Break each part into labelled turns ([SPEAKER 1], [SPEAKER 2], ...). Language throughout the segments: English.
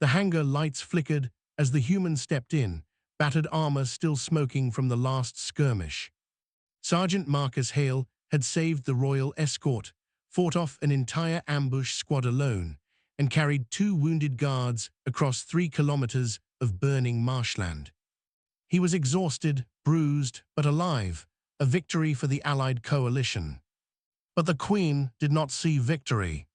[SPEAKER 1] The hangar lights flickered as the humans stepped in, battered armor still smoking from the last skirmish. Sergeant Marcus Hale had saved the royal escort, fought off an entire ambush squad alone, and carried 2 wounded guards across 3 kilometers of burning marshland. He was exhausted, bruised, but alive, a victory for the Allied coalition. But the Queen did not see victory.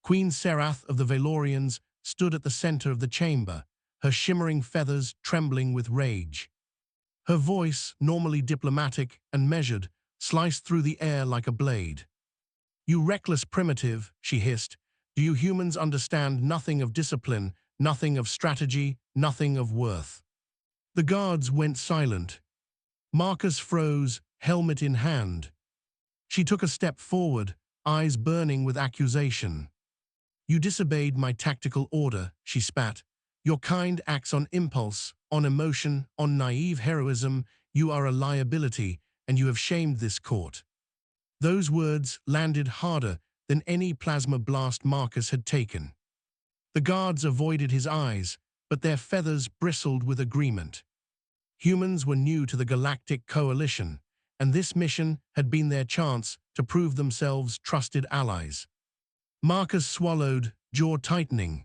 [SPEAKER 1] Queen Serath of the Valorians stood at the center of the chamber, her shimmering feathers trembling with rage. Her voice, normally diplomatic and measured, sliced through the air like a blade. "You reckless primitive," she hissed, "do you humans understand nothing of discipline, nothing of strategy, nothing of worth?" The guards went silent. Marcus froze, helmet in hand. She took a step forward, eyes burning with accusation. "You disobeyed my tactical order," she spat. "Your kind acts on impulse, on emotion, on naive heroism. You are a liability, and you have shamed this court." Those words landed harder than any plasma blast Marcus had taken. The guards avoided his eyes, but their feathers bristled with agreement. Humans were new to the Galactic Coalition, and this mission had been their chance to prove themselves trusted allies. Marcus swallowed, jaw tightening.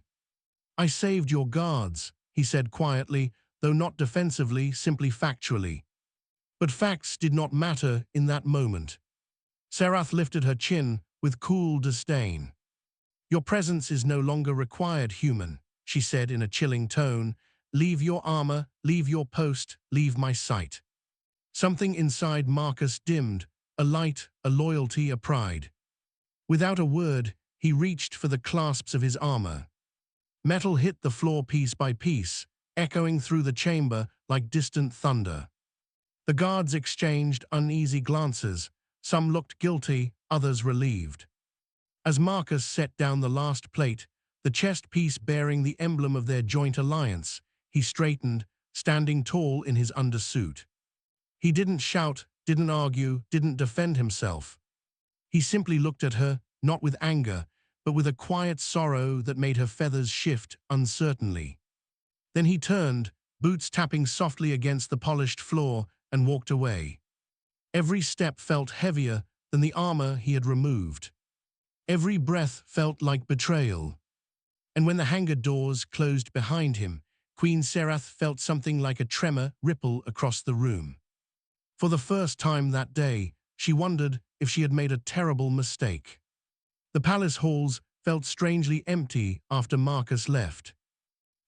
[SPEAKER 1] "I saved your guards," he said quietly, though not defensively, simply factually. But facts did not matter in that moment. Serath lifted her chin with cool disdain. "Your presence is no longer required, human," she said in a chilling tone. "Leave your armor, leave your post, leave my sight." Something inside Marcus dimmed, a light, a loyalty, a pride. Without a word, he reached for the clasps of his armor. Metal hit the floor piece by piece, echoing through the chamber like distant thunder. The guards exchanged uneasy glances. Some looked guilty, others relieved. As Marcus set down the last plate, the chest piece bearing the emblem of their joint alliance, he straightened, standing tall in his undersuit. He didn't shout, didn't argue, didn't defend himself. He simply looked at her, not with anger, but with a quiet sorrow that made her feathers shift uncertainly. Then he turned, boots tapping softly against the polished floor, and walked away. Every step felt heavier than the armor he had removed. Every breath felt like betrayal. And when the hangar doors closed behind him, Queen Serath felt something like a tremor ripple across the room. For the first time that day, she wondered if she had made a terrible mistake. The palace halls felt strangely empty after Marcus left.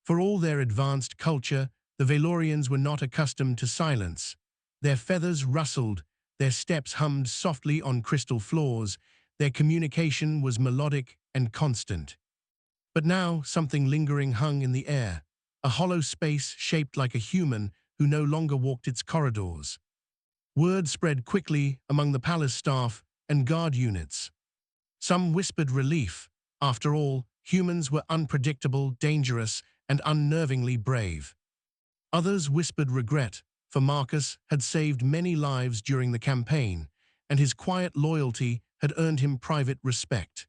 [SPEAKER 1] For all their advanced culture, the Valorians were not accustomed to silence. Their feathers rustled, their steps hummed softly on crystal floors, their communication was melodic and constant. But now something lingering hung in the air, a hollow space shaped like a human who no longer walked its corridors. Word spread quickly among the palace staff and guard units. Some whispered relief. After all, humans were unpredictable, dangerous, and unnervingly brave. Others whispered regret, for Marcus had saved many lives during the campaign, and his quiet loyalty had earned him private respect.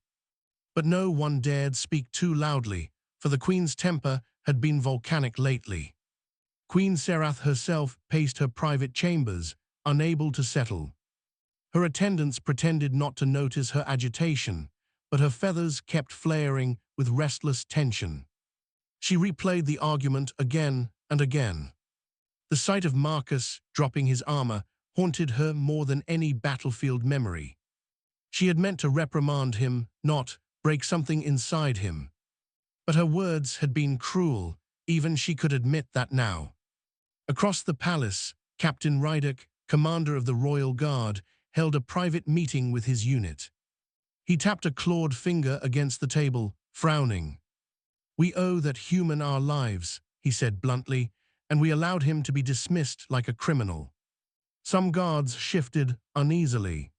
[SPEAKER 1] But no one dared speak too loudly, for the Queen's temper had been volcanic lately. Queen Serath herself paced her private chambers, unable to settle. Her attendants pretended not to notice her agitation, but her feathers kept flaring with restless tension. She replayed the argument again and again. The sight of Marcus dropping his armor haunted her more than any battlefield memory. She had meant to reprimand him, not break something inside him. But her words had been cruel, even she could admit that now. Across the palace, Captain Rydick, commander of the Royal Guard, held a private meeting with his unit. He tapped a clawed finger against the table, frowning. "We owe that human our lives," he said bluntly, and we allowed him to be dismissed like a criminal. Some guards shifted uneasily.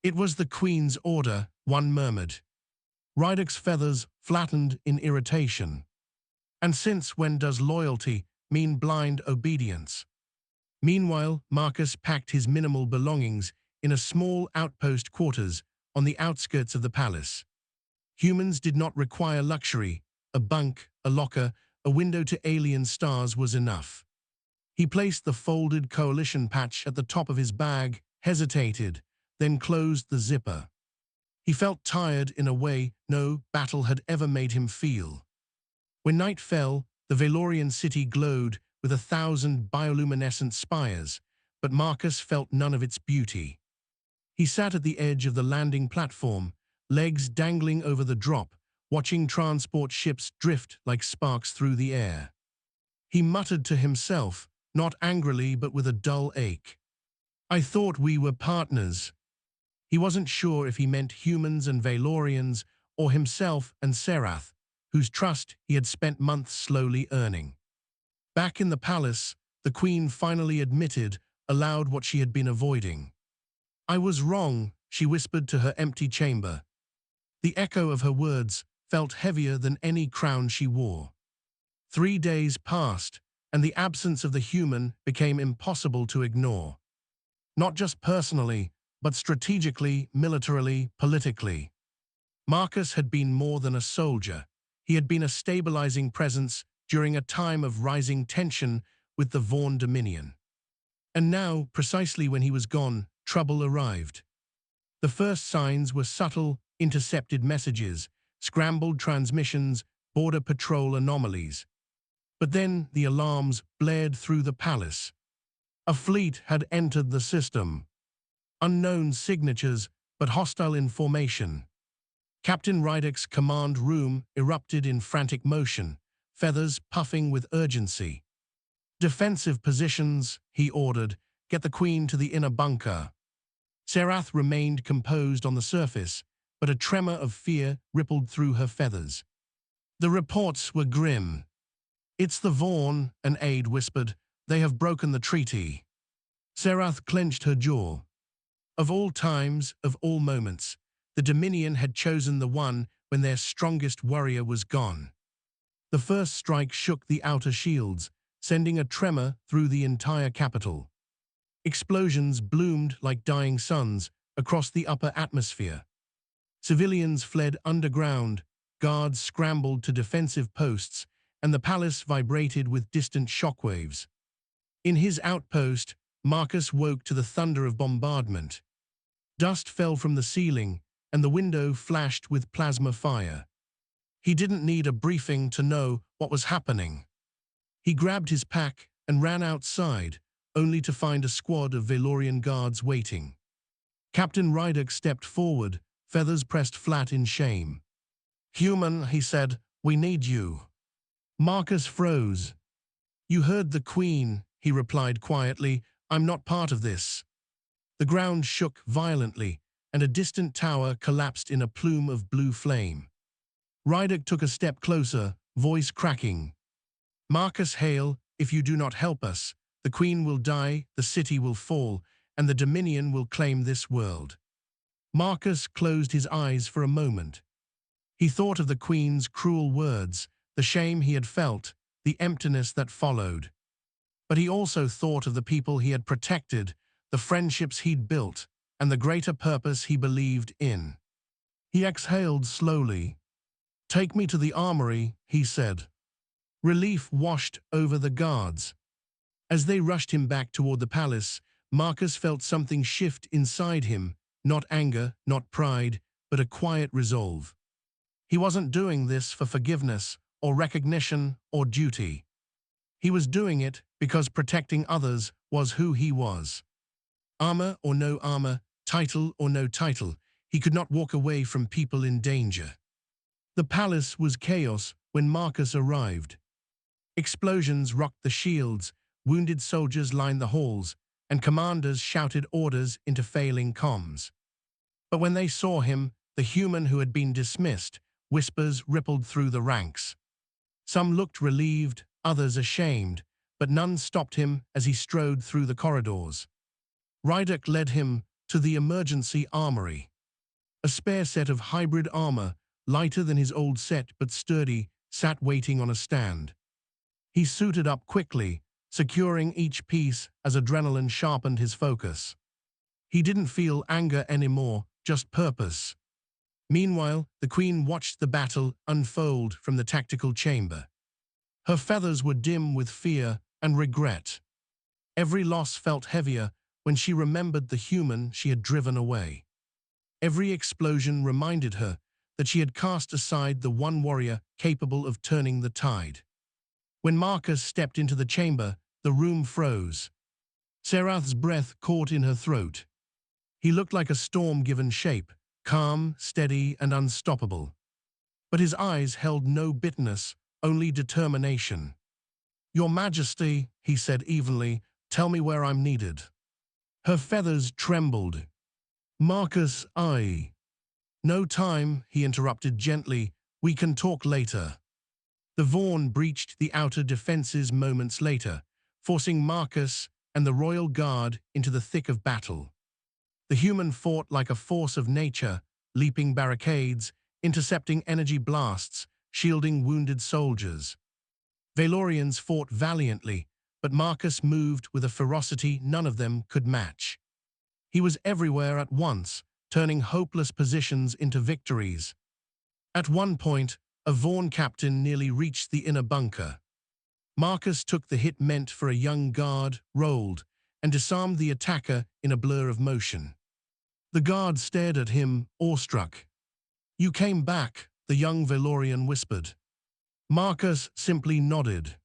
[SPEAKER 1] "It was the Queen's order," one murmured. Rydick's feathers flattened in irritation. "And since when does loyalty mean blind obedience?" Meanwhile, Marcus packed his minimal belongings in a small outpost quarters on the outskirts of the palace. Humans did not require luxury, a bunk, a locker, a window to alien stars was enough. He placed the folded coalition patch at the top of his bag, hesitated, then closed the zipper. He felt tired in a way no battle had ever made him feel. When night fell, the Valorian city glowed with 1,000 bioluminescent spires, but Marcus felt none of its beauty. He sat at the edge of the landing platform, legs dangling over the drop, watching transport ships drift like sparks through the air. He muttered to himself, not angrily but with a dull ache. "I thought we were partners." He wasn't sure if he meant humans and Valorians or himself and Serath, whose trust he had spent months slowly earning. Back in the palace, the Queen finally admitted aloud what she had been avoiding. "I was wrong," she whispered to her empty chamber. The echo of her words felt heavier than any crown she wore. 3 days passed, and the absence of the human became impossible to ignore. Not just personally, but strategically, militarily, politically. Marcus had been more than a soldier. He had been a stabilizing presence during a time of rising tension with the Vaughn Dominion. And now, precisely when he was gone, trouble arrived. The first signs were subtle, intercepted messages, scrambled transmissions, border patrol anomalies. But then the alarms blared through the palace. A fleet had entered the system. Unknown signatures, but hostile information. Captain Rydek's command room erupted in frantic motion, feathers puffing with urgency. "Defensive positions," he ordered. "Get the Queen to the inner bunker." Serath remained composed on the surface, but a tremor of fear rippled through her feathers. The reports were grim. "It's the Vaughn," an aide whispered. "They have broken the treaty." Serath clenched her jaw. Of all times, of all moments, the Dominion had chosen the one when their strongest warrior was gone. The first strike shook the outer shields, sending a tremor through the entire capital. Explosions bloomed like dying suns across the upper atmosphere. Civilians fled underground, guards scrambled to defensive posts, and the palace vibrated with distant shockwaves. In his outpost, Marcus woke to the thunder of bombardment. Dust fell from the ceiling, and the window flashed with plasma fire. He didn't need a briefing to know what was happening. He grabbed his pack and ran outside, only to find a squad of Valorian guards waiting. Captain Rydek stepped forward, feathers pressed flat in shame. "Human," he said, "we need you." Marcus froze. "You heard the Queen," he replied quietly. "I'm not part of this." The ground shook violently, and a distant tower collapsed in a plume of blue flame. Rydek took a step closer, voice cracking. "Marcus Hale, if you do not help us, the Queen will die, the city will fall, and the Dominion will claim this world." Marcus closed his eyes for a moment. He thought of the Queen's cruel words, the shame he had felt, the emptiness that followed. But he also thought of the people he had protected, the friendships he'd built, and the greater purpose he believed in. He exhaled slowly. "Take me to the armory," he said. Relief washed over the guards. As they rushed him back toward the palace, Marcus felt something shift inside him, not anger, not pride, but a quiet resolve. He wasn't doing this for forgiveness, or recognition, or duty. He was doing it because protecting others was who he was. Armor or no armor, title or no title, he could not walk away from people in danger. The palace was chaos when Marcus arrived. Explosions rocked the shields, wounded soldiers lined the halls, and commanders shouted orders into failing comms. But when they saw him, the human who had been dismissed, whispers rippled through the ranks. Some looked relieved, others ashamed, but none stopped him as he strode through the corridors. Rydek led him to the emergency armory. A spare set of hybrid armor, lighter than his old set but sturdy, sat waiting on a stand. He suited up quickly, securing each piece as adrenaline sharpened his focus. He didn't feel anger anymore, just purpose. Meanwhile, the queen watched the battle unfold from the tactical chamber. Her feathers were dim with fear and regret. Every loss felt heavier when she remembered the human she had driven away. Every explosion reminded her that she had cast aside the one warrior capable of turning the tide. When Marcus stepped into the chamber, the room froze. Serath's breath caught in her throat. He looked like a storm given shape, calm, steady, and unstoppable. But his eyes held no bitterness, only determination. "Your Majesty," he said evenly, "tell me where I'm needed." Her feathers trembled. "Marcus, No time," he interrupted gently. "We can talk later." The Vaughn breached the outer defenses moments later, forcing Marcus and the royal guard into the thick of battle. The human fought like a force of nature, leaping barricades, intercepting energy blasts, shielding wounded soldiers. Valorians fought valiantly, but Marcus moved with a ferocity none of them could match. He was everywhere at once, turning hopeless positions into victories. At one point, a Vaughn captain nearly reached the inner bunker. Marcus took the hit meant for a young guard, rolled, and disarmed the attacker in a blur of motion. The guard stared at him, awestruck. "You came back," the young Valorian whispered. Marcus simply nodded.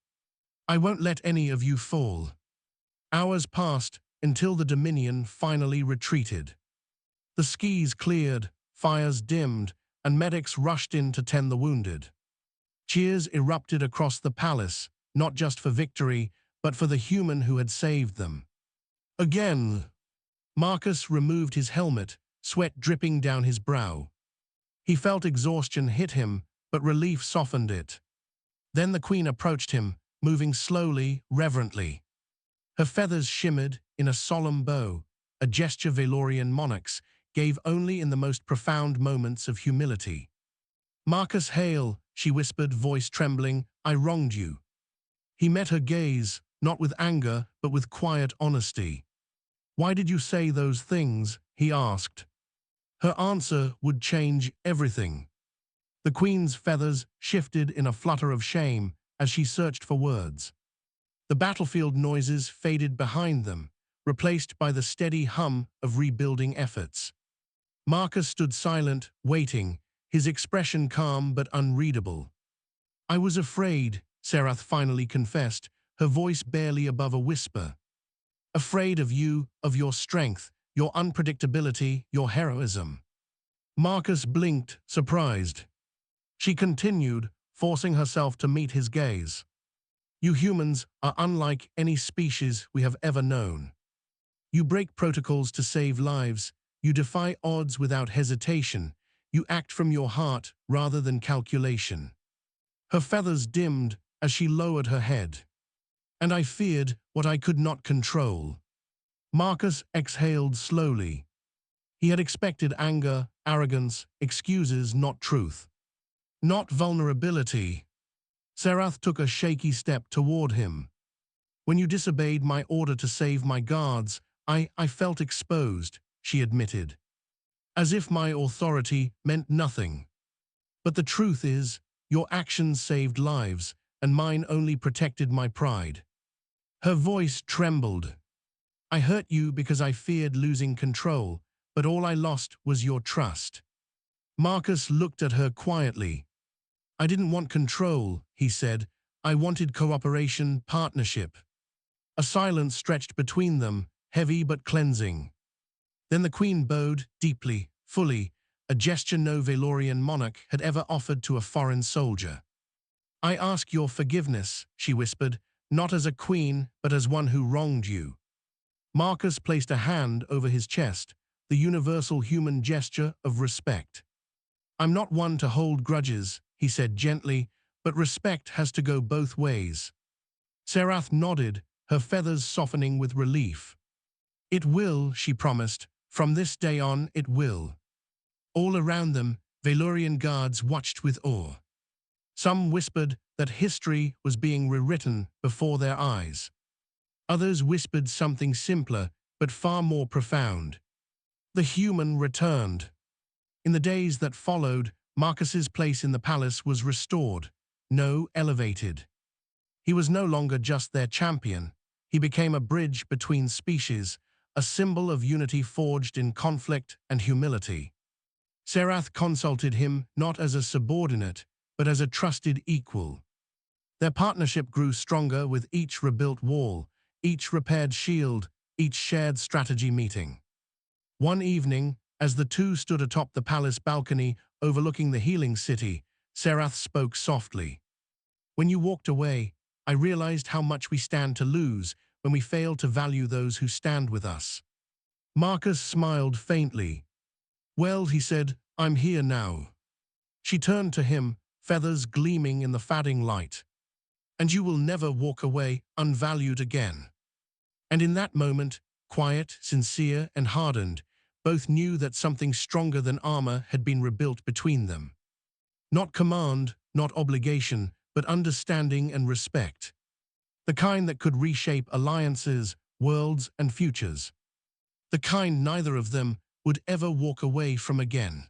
[SPEAKER 1] "I won't let any of you fall." Hours passed until the Dominion finally retreated. The skis cleared, fires dimmed, and medics rushed in to tend the wounded. Cheers erupted across the palace, not just for victory, but for the human who had saved them. Again, Marcus removed his helmet, sweat dripping down his brow. He felt exhaustion hit him, but relief softened it. Then the queen approached him, moving slowly, reverently. Her feathers shimmered in a solemn bow, a gesture Valorian monarchs gave only in the most profound moments of humility. "Marcus Hale," she whispered, voice trembling, "I wronged you." He met her gaze, not with anger, but with quiet honesty. "Why did you say those things?" he asked. Her answer would change everything. The queen's feathers shifted in a flutter of shame as she searched for words. The battlefield noises faded behind them, replaced by the steady hum of rebuilding efforts. Marcus stood silent, waiting, his expression calm but unreadable. "I was afraid," Serath finally confessed, her voice barely above a whisper. "Afraid of you, of your strength, your unpredictability, your heroism." Marcus blinked, surprised. She continued, forcing herself to meet his gaze. "You humans are unlike any species we have ever known. You break protocols to save lives. You defy odds without hesitation. You act from your heart rather than calculation." Her feathers dimmed as she lowered her head. "And I feared what I could not control." Marcus exhaled slowly. He had expected anger, arrogance, excuses, not truth. Not vulnerability. Serath took a shaky step toward him. "When you disobeyed my order to save my guards, I felt exposed," she admitted. "As if my authority meant nothing. But the truth is, your actions saved lives, and mine only protected my pride." Her voice trembled. "I hurt you because I feared losing control, but all I lost was your trust." Marcus looked at her quietly. "I didn't want control," he said. "I wanted cooperation, partnership." A silence stretched between them, heavy but cleansing. Then the queen bowed, deeply, fully, a gesture no Valorian monarch had ever offered to a foreign soldier. "I ask your forgiveness," she whispered, "not as a queen, but as one who wronged you." Marcus placed a hand over his chest, the universal human gesture of respect. "I'm not one to hold grudges," he said gently, "but respect has to go both ways." Serath nodded, her feathers softening with relief. "It will," she promised. "From this day on, it will." All around them, Valorian guards watched with awe. Some whispered that history was being rewritten before their eyes. Others whispered something simpler, but far more profound. The human returned. In the days that followed, Marcus's place in the palace was restored, no elevated. He was no longer just their champion. He became a bridge between species, a symbol of unity forged in conflict and humility. Serath consulted him not as a subordinate, but as a trusted equal. Their partnership grew stronger with each rebuilt wall, each repaired shield, each shared strategy meeting. One evening, as the two stood atop the palace balcony overlooking the healing city, Serath spoke softly. "When you walked away, I realized how much we stand to lose when we fail to value those who stand with us." Marcus smiled faintly. "Well," he said, "I'm here now." She turned to him, feathers gleaming in the fading light. "And you will never walk away unvalued again." And in that moment, quiet, sincere, and hardened, both knew that something stronger than armor had been rebuilt between them. Not command, not obligation, but understanding and respect. The kind that could reshape alliances, worlds, and futures. The kind neither of them would ever walk away from again.